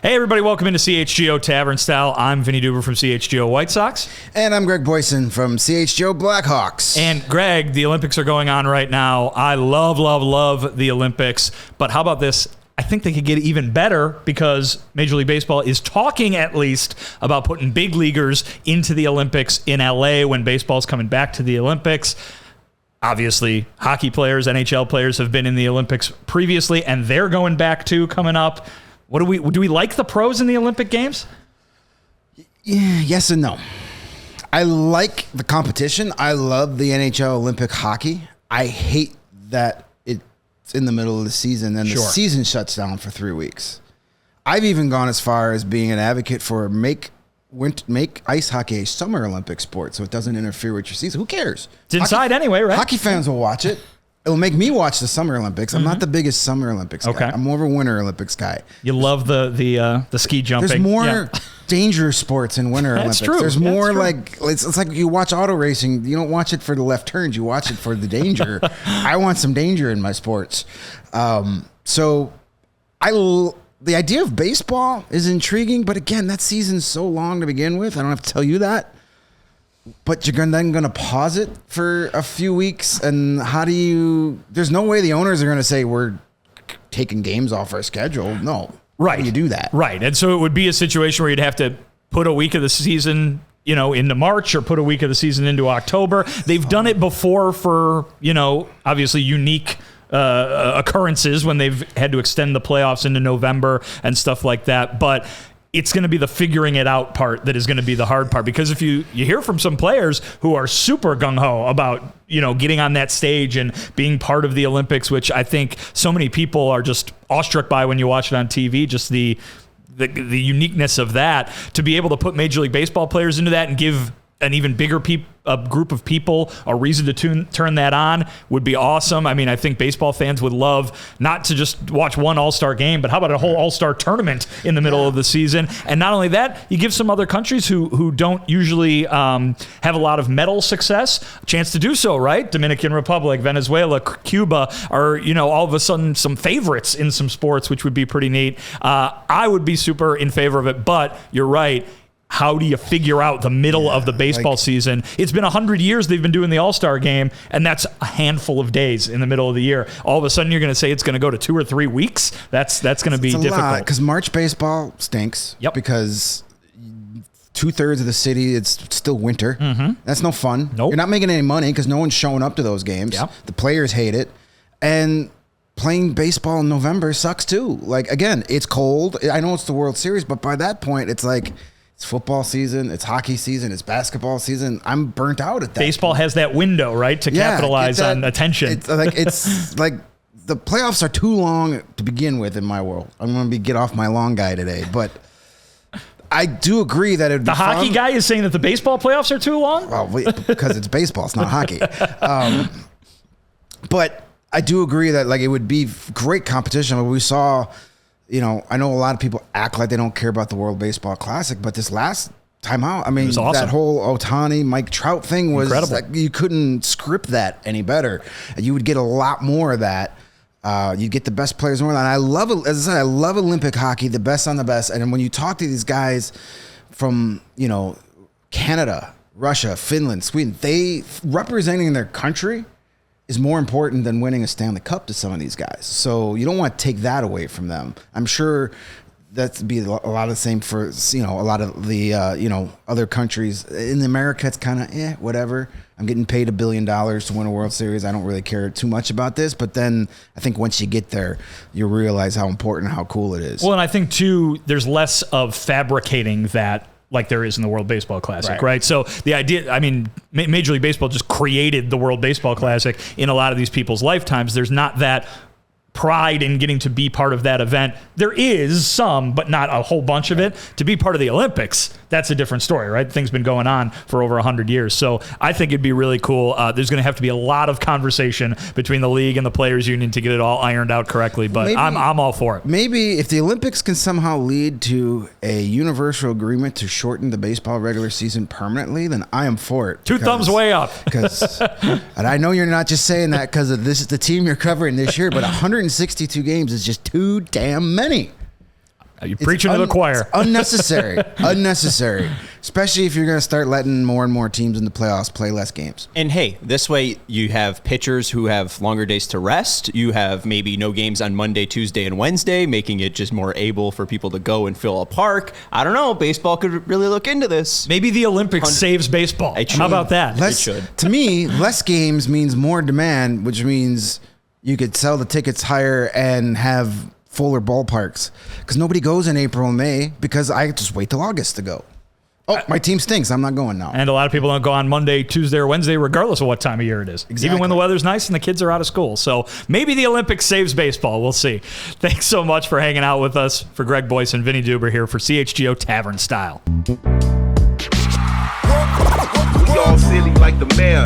Hey everybody, welcome into CHGO Tavern Style. I'm Vinnie from CHGO White Sox. And I'm Greg Boysen from CHGO Blackhawks. And Greg, the Olympics are going on right now. I love the Olympics. But how about this? I think they could get even better because Major League Baseball is talking at least about putting big leaguers into the Olympics in LA when baseball's coming back to the Olympics. Obviously, hockey players, NHL players have been in the Olympics previously, and they're going back too coming up. Do we like the pros in the Olympic Games? Yeah, yes and no. I like the competition. I love the NHL Olympic hockey. I hate that it's in the middle of the season and the season shuts down for 3 weeks. I've even gone as far as being an advocate for make ice hockey a summer Olympic sport so it doesn't interfere with your season. Who cares? It's inside anyway, right? Hockey fans will watch it. It'll make me watch the Summer Olympics. I'm not the biggest Summer Olympics guy. I'm more of a Winter Olympics guy. You love the ski jumping. There's more dangerous sports in Winter Olympics. True. There's more like it's like you watch auto racing. You don't watch it for the left turns. You watch it for the danger. I want some danger in my sports. So the idea of baseball is intriguing, but again, that season's so long to begin with. I don't have to tell you that. But you're then going to pause it for a few weeks, and there's no way the owners are going to say we're taking games off our schedule. No. Right. How do you do that? Right. And so it would be a situation where you'd have to put a week of the season, into March or put a week of the season into October. They've done it before for, obviously unique occurrences when they've had to extend the playoffs into November and stuff like that. But it's going to be the figuring it out part that is going to be the hard part, because if you hear from some players who are super gung-ho about, getting on that stage and being part of the Olympics, which I think so many people are just awestruck by when you watch it on TV, just the uniqueness of that, to be able to put Major League Baseball players into that and give an even bigger group of people a reason to turn that on would be awesome. I mean, I think baseball fans would love not to just watch one All-Star game, but how about a whole All-Star tournament in the middle of the season? And not only that, you give some other countries who don't usually have a lot of medal success a chance to do so, right? Dominican Republic, Venezuela, Cuba are, all of a sudden some favorites in some sports, which would be pretty neat. I would be super in favor of it, but you're right. How do you figure out the middle of the baseball season? It's been 100 years they've been doing the All-Star game, and that's a handful of days in the middle of the year. All of a sudden, you're going to say it's going to go to 2 or 3 weeks? That's going to be difficult. Because March baseball stinks. Yep. Because 2/3 of the city, it's still winter. Mm-hmm. That's no fun. Nope. You're not making any money because no one's showing up to those games. Yep. The players hate it. And playing baseball in November sucks too. Like, again, it's cold. I know it's the World Series, but by that point, it's like, it's football season, it's hockey season, it's basketball season. I'm burnt out at that. Baseball has that window, right, to capitalize on attention. It's like the playoffs are too long to begin with in my world. I'm going to get off my long guy today, but I do agree that it'd be the hockey guy is saying that the baseball playoffs are too long? Well, because it's baseball, it's not hockey. But I do agree that it would be great competition. We saw. I know a lot of people act like they don't care about the World Baseball Classic, but this last time out, I mean, awesome. That whole Ohtani, Mike Trout thing was incredible. Like, you couldn't script that any better. You would get a lot more of that. You'd get the best players in the world. And I love it. As I said, I love Olympic hockey, the best on the best. And when you talk to these guys from, Canada, Russia, Finland, Sweden, they representing their country is more important than winning a Stanley Cup to some of these guys. So you don't want to take that away from them. I'm sure that'd be a lot of the same for, a lot of the, other countries. In America, it's kind of, whatever. I'm getting paid $1 billion to win a World Series. I don't really care too much about this. But then I think once you get there, you realize how important, how cool it is. Well, and I think, too, there's less of fabricating that like there is in the World Baseball Classic, right? So the idea, I mean, Major League Baseball just created the World Baseball Classic in a lot of these people's lifetimes. There's not that pride in getting to be part of that event. There is some, but not a whole bunch of it. To be part of the Olympics, that's a different story, right? Things been going on for over 100 years. So I think it'd be really cool. There's going to have to be a lot of conversation between the league and the players union to get it all ironed out correctly, but I'm all for it. Maybe if the Olympics can somehow lead to a universal agreement to shorten the baseball regular season permanently, then I am for it. Two thumbs way up. And I know you're not just saying that because this is the team you're covering this year, but 162 games is just too damn many. You're preaching to the choir. It's unnecessary. Unnecessary. Especially if you're going to start letting more and more teams in the playoffs play less games. And hey, this way you have pitchers who have longer days to rest. You have maybe no games on Monday, Tuesday, and Wednesday, making it just more able for people to go and fill a park. I don't know. Baseball could really look into this. Maybe the Olympics saves baseball. How about that? To me, less games means more demand, which means you could sell the tickets higher and have fuller ballparks, because nobody goes in April and May because I just wait till August to go. Oh, my team stinks. I'm not going now. And a lot of people don't go on Monday, Tuesday, or Wednesday, regardless of what time of year it is. Exactly. Even when the weather's nice and the kids are out of school. So maybe the Olympics saves baseball. We'll see. Thanks so much for hanging out with us. For Greg Boysen, Vinnie Duber here for CHGO Tavern Style. We all silly like the mayor.